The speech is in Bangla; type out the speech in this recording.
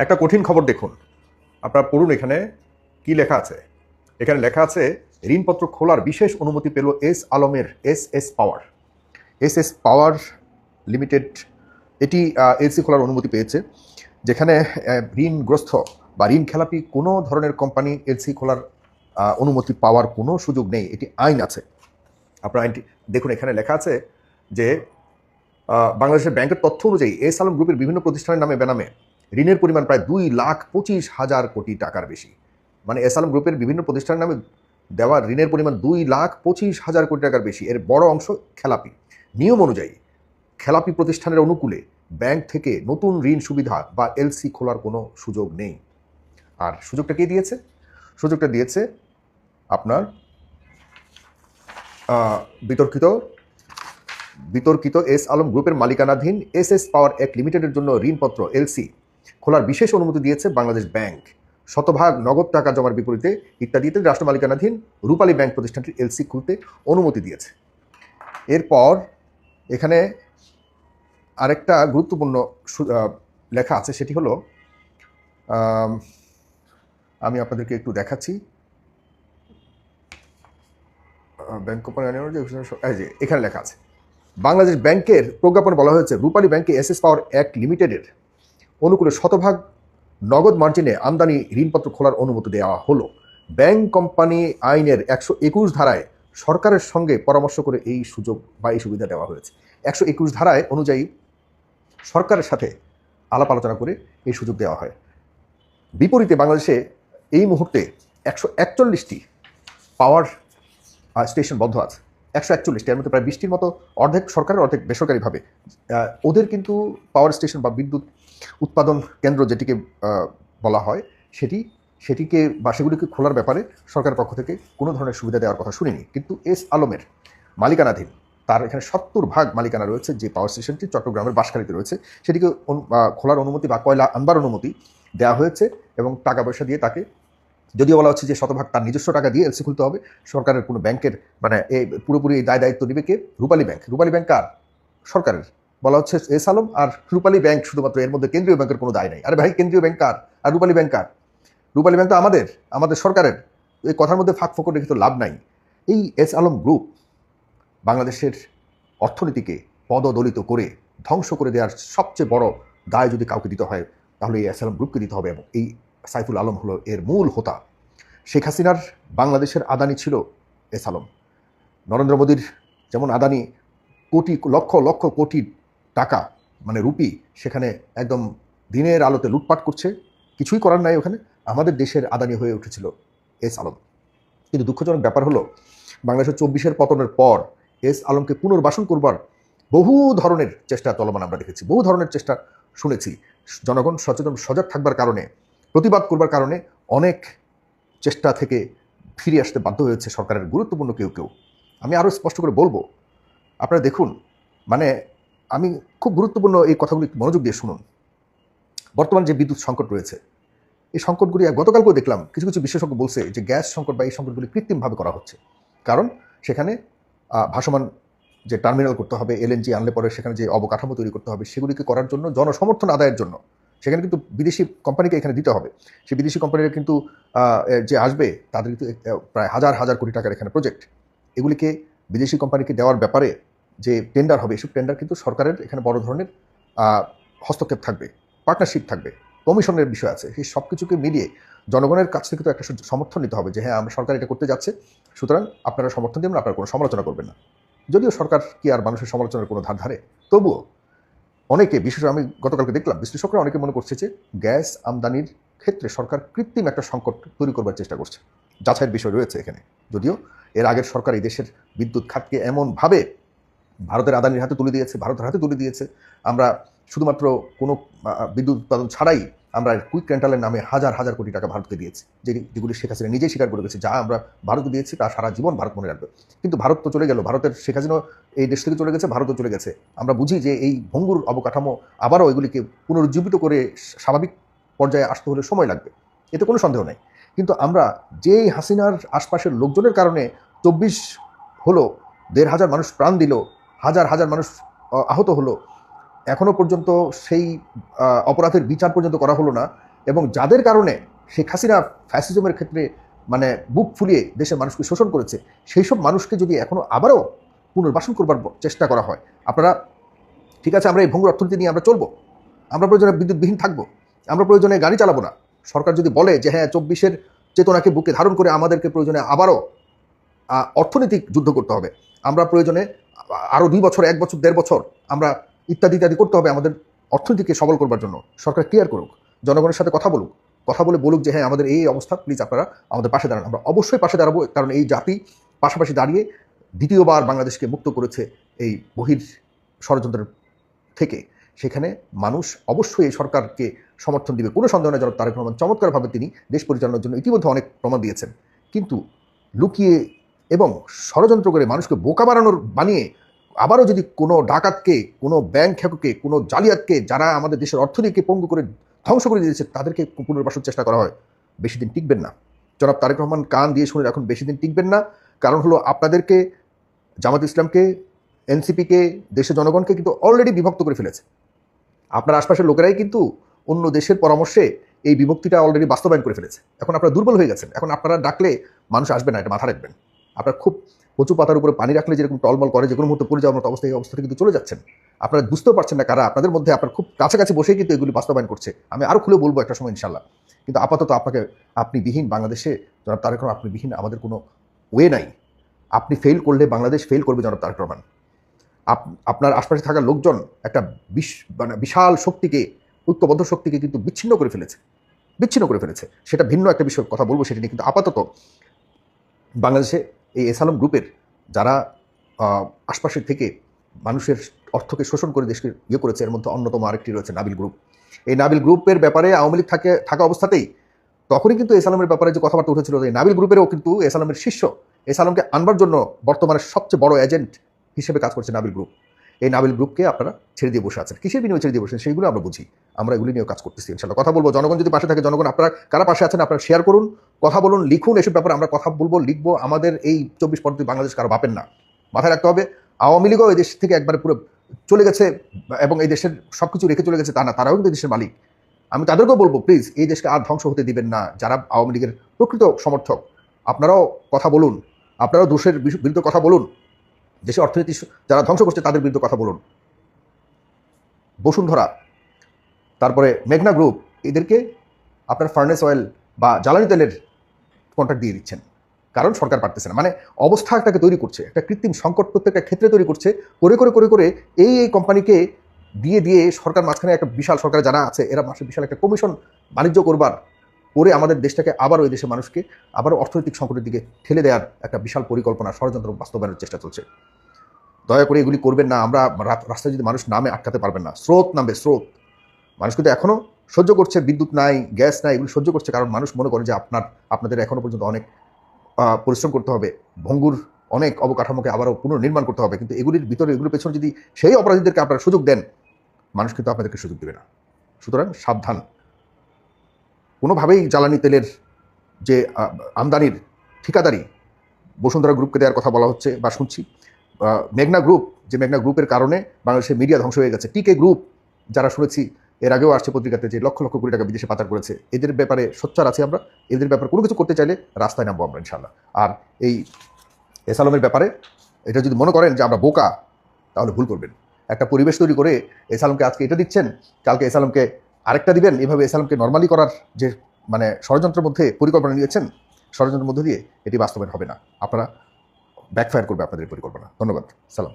একটা কঠিন খবর দেখুন, আপনারা পড়ুন। এখানে কি লেখা আছে? এখানে লেখা আছে ঋণপত্র খোলার বিশেষ অনুমতি পেল এস আলমের S power. S power limited এটি এলসি খোলার অনুমতি পেয়েছে, যেখানে ঋণগ্রস্ত বা ঋণ খেলাপি কোনো ধরনের কোম্পানি এলসি খোলার অনুমতি পাওয়ার কোনো সুযোগ নেই। এটি আইন আছে। আপনার আইনটি দেখুন, এখানে লেখা আছে যে বাংলাদেশের ব্যাংকের তথ্য অনুযায়ী এস আলম গ্রুপের বিভিন্ন প্রতিষ্ঠানের নামে বেনামে ঋণের পরিমাণ প্রায় 2,25,000 কোটি টাকার বেশি। মানে এস আলম গ্রুপের বিভিন্ন প্রতিষ্ঠানের নামে দেওয়া ঋণের পরিমাণ 2,25,000 কোটি টাকার বেশি। এর বড় অংশ খেলাপি। নিয়ম অনুযায়ী খেলাপি প্রতিষ্ঠানের অনুকূলে ব্যাংক থেকে নতুন ঋণ সুবিধা বা এলসি খোলার কোনো সুযোগ নেই। আর সুযোগটা কে দিয়েছে? সুযোগটা দিয়েছে আপনার বিতর্কিত এস আলম গ্রুপের মালিকানাধীন এস পাওয়ার এক লিমিটেডের জন্য ঋণপত্র এলসি খোলার বিশেষ অনুমতি দিয়েছে বাংলাদেশ ব্যাংক। শতভাগ নগদ টাকা জমার বিপরীতে ইত্যাদিতে রাষ্ট্র মালিকানাধীন রূপালী ব্যাংক প্রতিষ্ঠানটির এলসি খুলতে অনুমতি দিয়েছে। এরপর এখানে আরেকটা গুরুত্বপূর্ণ লেখা আছে, সেটি হলো আমি আপনাদেরকে একটু দেখাচ্ছি। ব্যাংক কোম্পানি এখানে লেখা আছে বাংলাদেশ ব্যাংকের প্রজ্ঞাপনে বলা হয়েছে রূপালী ব্যাংকে এস পাওয়ার এক লিমিটেডের অনুকূলে শতভাগ নগদ মার্জিনে আমদানি ঋণপত্র খোলার অনুমতি দেওয়া হলো। ব্যাংক কোম্পানি আইনের 121 ধারায় সরকারের সঙ্গে পরামর্শ করে এই সুযোগ বা এই সুবিধা দেওয়া হয়েছে। 121 ধারায় অনুযায়ী সরকারের সাথে আলাপ আলোচনা করে এই সুযোগ দেওয়া হয়। বিপরীতে বাংলাদেশে এই মুহূর্তে 141টি পাওয়ার স্টেশন বন্ধ আছে। 141টি, এর মধ্যে প্রায় 20টির মতো অর্ধেক সরকারের অর্ধেক বেসরকারিভাবে। ওদের কিন্তু পাওয়ার স্টেশন বা বিদ্যুৎ উৎপাদন কেন্দ্র যেটিকে বলা হয় সেটিকে বা সেগুলিকে খোলার ব্যাপারে সরকারের পক্ষ থেকে কোনো ধরনের সুবিধা দেওয়ার কথা শুনিনি। কিন্তু এস আলমের মালিকানাধীন, তার এখানে 70% মালিকানা রয়েছে যে পাওয়ার স্টেশনটি চট্টগ্রামের বাঁশখালীতে রয়েছে, সেটিকে খোলার অনুমতি বা কয়লা আনবার অনুমতি দেওয়া হয়েছে এবং টাকা পয়সা দিয়ে তাকে, যদিও বলা হচ্ছে যে শতভাগ তার নিজস্ব টাকা দিয়ে এলসি খুলতে হবে। সরকারের কোনো ব্যাংকের মানে এই পুরোপুরি এই দায়িত্ব নেবে কে? রূপালী ব্যাংক। রূপালী ব্যাংক কার? সরকারের। বলা হচ্ছে এস আলম আর রূপালী ব্যাংক শুধুমাত্র, এর মধ্যে কেন্দ্রীয় ব্যাংকের কোনো দায় নেই। আরে ভাই, কেন্দ্রীয় ব্যাংক কার আর রূপালী ব্যাংক কার? রূপালী ব্যাংক তো আমাদের সরকারের। এই কথার মধ্যে ফাঁক ফোকর রেখে তো লাভ নাই। এই এস আলম গ্রুপ বাংলাদেশের অর্থনীতিকে পদদলিত করে ধ্বংস করে দেওয়ার সবচেয়ে বড় দায় যদি কাউকে দিতে হয় তাহলে এই এস আলম গ্রুপকে দিতে হবে, এবং এই সাইফুল আলম হলো এর মূল হোতা। শেখ হাসিনার বাংলাদেশের আদানি ছিল এস আলম। নরেন্দ্র মোদীর যেমন আদানি কোটি লক্ষ লক্ষ কোটি টাকা মানে রুপি সেখানে একদম দিনের আলোতে লুটপাট করছে, কিছুই করার নাই ওখানে। আমাদের দেশের আদানি হয়ে উঠেছিল এস আলম। কিন্তু দুঃখজনক ব্যাপার হলো বাংলাদেশের 24-এর পতনের পর এস আলমকে পুনর্বাসন করবার বহু ধরনের চেষ্টা চলমান আমরা দেখেছি, বহু ধরনের চেষ্টা শুনেছি। জনগণ সচেতন সজাগ থাকবার কারণে, প্রতিবাদ করবার কারণে অনেক চেষ্টা থেকে ফিরে আসতে বাধ্য হয়েছে সরকারের গুরুত্বপূর্ণ কেউ কেউ। আমি আরও স্পষ্ট করে বলবো, আপনারা দেখুন, মানে আমি খুব গুরুত্বপূর্ণ এই কথাগুলি মনোযোগ দিয়ে শুনুন। বর্তমান যে বিদ্যুৎ সংকট রয়েছে, এই সংকটগুলি গতকালকেও দেখলাম কিছু কিছু বিশেষজ্ঞ বলছে যে গ্যাস সংকট বা এই সংকটগুলি কৃত্রিমভাবে করা হচ্ছে। কারণ সেখানে ভাসমান যে টার্মিনাল করতে হবে, এলএনজি আনলে পরে সেখানে যে অবকাঠামো তৈরি করতে হবে, সেগুলিকে করার জন্য জনসমর্থন আদায়ের জন্য সেখানে কিন্তু বিদেশি কোম্পানিকে এখানে দিতে হবে। সেই বিদেশি কোম্পানিরা কিন্তু যে আসবে তাদের কিন্তু প্রায় হাজার হাজার কোটি টাকার এখানে প্রজেক্ট। এগুলিকে বিদেশি কোম্পানিকে দেওয়ার ব্যাপারে যে টেন্ডার হবে, এসব টেন্ডার কিন্তু সরকারের এখানে বড় ধরনের হস্তক্ষেপ থাকবে, পার্টনারশিপ থাকবে, কমিশনের বিষয় আছে। সেই সব কিছুকে মিলিয়ে জনগণের কাছ থেকে তো একটা সমর্থন নিতে হবে যে হ্যাঁ, আমরা সরকার এটা করতে যাচ্ছে, সুতরাং আপনারা সমর্থন দেবেন, আপনারা কোনো সমালোচনা করবেন না। যদিও সরকার কি আর মানুষের সমালোচনার কোনো ধার ধারে, তবুও অনেকে, বিশেষ আমি গতকালকে দেখলাম বিশ্লেষকরা অনেকে মনে করছে যে গ্যাস আমদানির ক্ষেত্রে সরকার কৃত্রিম একটা সংকট তৈরি করবার চেষ্টা করছে। যাচাইয়ের বিষয় রয়েছে এখানে। যদিও এর আগের সরকার এই দেশের বিদ্যুৎ খাতকে এমনভাবে ভারতের আদানির হাতে তুলে দিয়েছে, ভারতের হাতে তুলে দিয়েছে, আমরা শুধুমাত্র কোনো বিদ্যুৎ উৎপাদন ছাড়াই আমরা কুইক রেন্টালের নামে হাজার হাজার কোটি টাকা ভারতকে দিয়েছি, যেগুলি শেখ হাসিনা নিজেই স্বীকার করে গেছে, যা আমরা ভারতকে দিয়েছি তা সারা জীবন ভারত মনে রাখবে। কিন্তু ভারত তো চলে গেল, ভারতের শেখ হাসিনা এই দেশ থেকে চলে গেছে, ভারতও চলে গেছে। আমরা বুঝি যে এই ভঙ্গুর অবকাঠামো আবারও এগুলিকে পুনরুজ্জীবিত করে স্বাভাবিক পর্যায়ে আসতে হলে সময় লাগবে, এতে কোনো সন্দেহ নেই। কিন্তু আমরা যেই হাসিনার আশপাশের লোকজনের কারণে 24 হলো, 1,500 মানুষ প্রাণ দিল, হাজার হাজার মানুষ আহত হলো, এখনও পর্যন্ত সেই অপরাধের বিচার পর্যন্ত করা হলো না, এবং যাদের কারণে শেখ হাসিনা ফ্যাসিজমের ক্ষেত্রে মানে বুক ফুলিয়ে দেশের মানুষকে শোষণ করেছে, সেই সব মানুষকে যদি এখনও আবারও পুনর্বাসন করবার চেষ্টা করা হয়, আপনারা ঠিক আছে আমরা এই ভঙ্গুর অর্থনীতি নিয়ে আমরা চলবো, আমরা প্রয়োজনে বিদ্যুৎবিহীন থাকবো, আমরা প্রয়োজনে গাড়ি চালাবো না, সরকার যদি বলে যে হ্যাঁ 24-এর চেতনাকে বুকে ধারণ করে আমাদেরকে প্রয়োজনে আবারও অর্থনৈতিক যুদ্ধ করতে হবে, আমরা প্রয়োজনে আরও 2 বছর 1 বছর 1.5 বছর আমরা ইত্যাদি ইত্যাদি করতে হবে আমাদের অর্থনীতিকে সবল করবার জন্য, সরকার ক্লিয়ার করুক, জনগণের সাথে কথা বলুক, কথা বলে বলুক যে হ্যাঁ আমাদের এই অবস্থা, প্লিজ আপনারা আমাদের পাশে দাঁড়ান। আমরা অবশ্যই পাশে দাঁড়াবো, কারণ এই জাতি পাশাপাশি দাঁড়িয়ে দ্বিতীয়বার বাংলাদেশকে মুক্ত করেছে এই বহির ষড়যন্ত্রের থেকে। সেখানে মানুষ অবশ্যই এই সরকারকে সমর্থন দিবে, কোনো সন্দেহ নেই। জনাব তারেক রহমান চমৎকারভাবে তিনি দেশ পরিচালনার জন্য ইতিমধ্যে অনেক প্রমাণ দিয়েছেন, কিন্তু লুকিয়ে এবং ষড়যন্ত্র করে মানুষকে বোকা বানিয়ে আবারও যদি কোনো ডাকাতকে, কোনো ব্যাংক ঠেকুকে, কোনো জালিয়াতকে, যারা আমাদের দেশের অর্থনীতিকে পঙ্গু করে ধ্বংস করে দিয়েছে, তাদেরকে পুনর্বাসনের চেষ্টা করা হয়, বেশি দিন টিকবেন না। জনাব তারেক রহমান কান দিয়ে শুনে এখন বেশি দিন টিকবেন না। কারণ হলো আপনাদেরকে, জামাত ইসলামকে, এনসিপিকে, দেশের জনগণকে কিন্তু অলরেডি বিভক্ত করে ফেলেছে। আপনার আশপাশের লোকেরাই কিন্তু অন্য দেশের পরামর্শে এই বিভক্তিটা অলরেডি বাস্তবায়ন করে ফেলেছে। এখন আপনারা দুর্বল হয়ে গেছেন, এখন আপনারা ডাকলে মানুষ আসবে না, এটা মাথা রাখবেন। আপনারা খুব কচু পাতার উপরে পানি রাখলে যেরকম টলমল করে, যে কোনো মুহূর্তে পড়ে যাওয়ার মতো অবস্থা, এই অবস্থাতে কিন্তু চলে যাচ্ছেন। আপনারা বুঝতেও পারছেন না কারা আপনাদের মধ্যে আপনার খুব কাছাকাছি বসেই কিন্তু এগুলি বাস্তবায়ন করছে। আমি আরও খুলে বলবো একটা সময় ইনশাল্লাহ, কিন্তু আপাতত আপনি বিহীন বাংলাদেশে জনাব তারেক রহমান, আপনি বিহীন আমাদের কোনো ওয়ে নাই। আপনি ফেল করলে বাংলাদেশ ফেল করবে জনাব তারেক রহমান। আপনার আশপাশে থাকা লোকজন একটা বিশাল শক্তিকে, ঐক্যবদ্ধ শক্তিকে কিন্তু বিচ্ছিন্ন করে ফেলেছে। সেটা ভিন্ন একটা বিষয়, কথা বলবো সেটা নিয়ে। কিন্তু আপাতত বাংলাদেশে এই এসালম গ্রুপের যারা আশপাশের থেকে মানুষের অর্থকে শোষণ করে দেশকে করেছে, এর মধ্যে অন্যতম আরেকটি রয়েছে নাবিল গ্রুপ। এই নাবিল গ্রুপের ব্যাপারে আওয়ামী লীগ থাকা অবস্থাতেই তখনই কিন্তু এসালামের ব্যাপারে যে কথাবার্তা উঠেছিল, এই নাবিল গ্রুপেরও কিন্তু এসালামের শিষ্য, এসালামকে আনবার জন্য বর্তমানে সবচেয়ে বড় এজেন্ট হিসেবে কাজ করছে নাবিল গ্রুপ। এই নাবিল গ্রুপকে আপনারা ছেড়ে দিয়ে বসে আছেন, কিসের বিনিময়ে ছেড়ে দিয়ে বসেছেন সেইগুলো আমরা বুঝি, আমরা এগুলি নিয়েও কাজ করতেছি ইনশাল্লাহ। কথা বলবো, জনগণ যদি পাশে থাকে, জনগণ আপনারা কারা পাশে আছেন আপনারা শেয়ার করুন, কথা বলুন, লিখুন, এসব ব্যাপারে আমরা কথা বলবো, লিখবো। আমাদের এই 24 পদ্ধতি বাংলাদেশ কারো বাপের না, মাথায় রাখতে হবে। আওয়ামী লীগও এই দেশ থেকে একবারে পুরো চলে গেছে এবং এই দেশের সব কিছু রেখে চলে গেছে তা না, তারাও কিন্তু দেশের মালিক। আমি তাদেরকেও বলবো, প্লিজ এই দেশকে আর ধ্বংস হতে দিবেন না। যারা আওয়ামী লীগের প্রকৃত সমর্থক, আপনারাও কথা বলুন, আপনারাও দোষের বিরুদ্ধে কথা বলুন, দেশের অর্থনীতি যারা ধ্বংস করছে তাদের বিরুদ্ধে কথা বলুন। বসুন্ধরা, তারপরে মেঘনা গ্রুপ, এদেরকে আপনার ফার্নেস অয়েল বা জ্বালানি তেলের কন্ট্রাক্ট দিয়ে দিচ্ছেন, কারণ সরকার পারতেছে না। মানে অবস্থা একটাকে তৈরি করছে, একটা কৃত্রিম সংকট প্রত্যেকটা ক্ষেত্রে তৈরি করছে, করে এই কোম্পানিকে দিয়ে সরকার মাঝখানে একটা বিশাল সরকার যারা আছে এরা বিশাল একটা কমিশন বাণিজ্য করবার করে আমাদের দেশটাকে আবারও এই দেশের মানুষকে আবারও অর্থনৈতিক সংকটের দিকে ঠেলে দেওয়ার একটা বিশাল পরিকল্পনা, ষড়যন্ত্র বাস্তবায়নের চেষ্টা চলছে। দয়া করে এগুলি করবেন না। আমরা রাস্তায় যদি মানুষ নামে আটকাতে পারবেন না, স্রোত নামবে, স্রোত। মানুষ কিন্তু এখনও সহ্য করছে, বিদ্যুৎ নাই, গ্যাস নাই, এগুলি সহ্য করছে, কারণ মানুষ মনে করে যে আপনাদের এখনও পর্যন্ত অনেক পরিশ্রম করতে হবে, ভঙ্গুর অনেক অবকাঠামোকে আবারও পুনর্নির্মাণ করতে হবে। কিন্তু এগুলির ভিতরে, এগুলোর পেছনে যদি সেই অপরাধীদেরকে আপনারা সুযোগ দেন, মানুষ কিন্তু আপনাদেরকে সুযোগ দেবে না। সুতরাং সাবধান। কোনোভাবেই জ্বালানি তেলের যে আমদানির ঠিকাদারি বসুন্ধরা গ্রুপকে দেওয়ার কথা বলা হচ্ছে বা শুনছি। মেঘনা গ্রুপের কারণে বাংলাদেশের মিডিয়া ধ্বংস হয়ে গেছে। টিকে গ্রুপ, যারা শুনেছি এর আগেও আসছে পত্রিকাতে যে লক্ষ লক্ষ কোটি টাকা বিদেশে পাচার করেছে, এদের ব্যাপারে সোচ্চার আছি আমরা। এদের ব্যাপারে কোনো কিছু করতে চাইলে রাস্তায় নামবো আমরা ইনশাল্লাহ। আর এই এসালমের ব্যাপারে এটা যদি মনে করেন যে আমরা বোকা, তাহলে ভুল করবেন। একটা পরিবেশ তৈরি করে এসালমকে আজকে এটা দিচ্ছেন, কালকে এসালমকে আরেকটা দিবেন, এভাবে এসালমকে নর্মালি করার যে মানে ষড়যন্ত্রের মধ্যে পরিকল্পনা নিয়েছেন, ষড়যন্ত্রের মধ্যে দিয়ে এটি বাস্তবায়ন হবে না। আপনারা ব্যাকফায়ার করবে আপনাদের পরিকল্পনা। ধন্যবাদ। সালাম।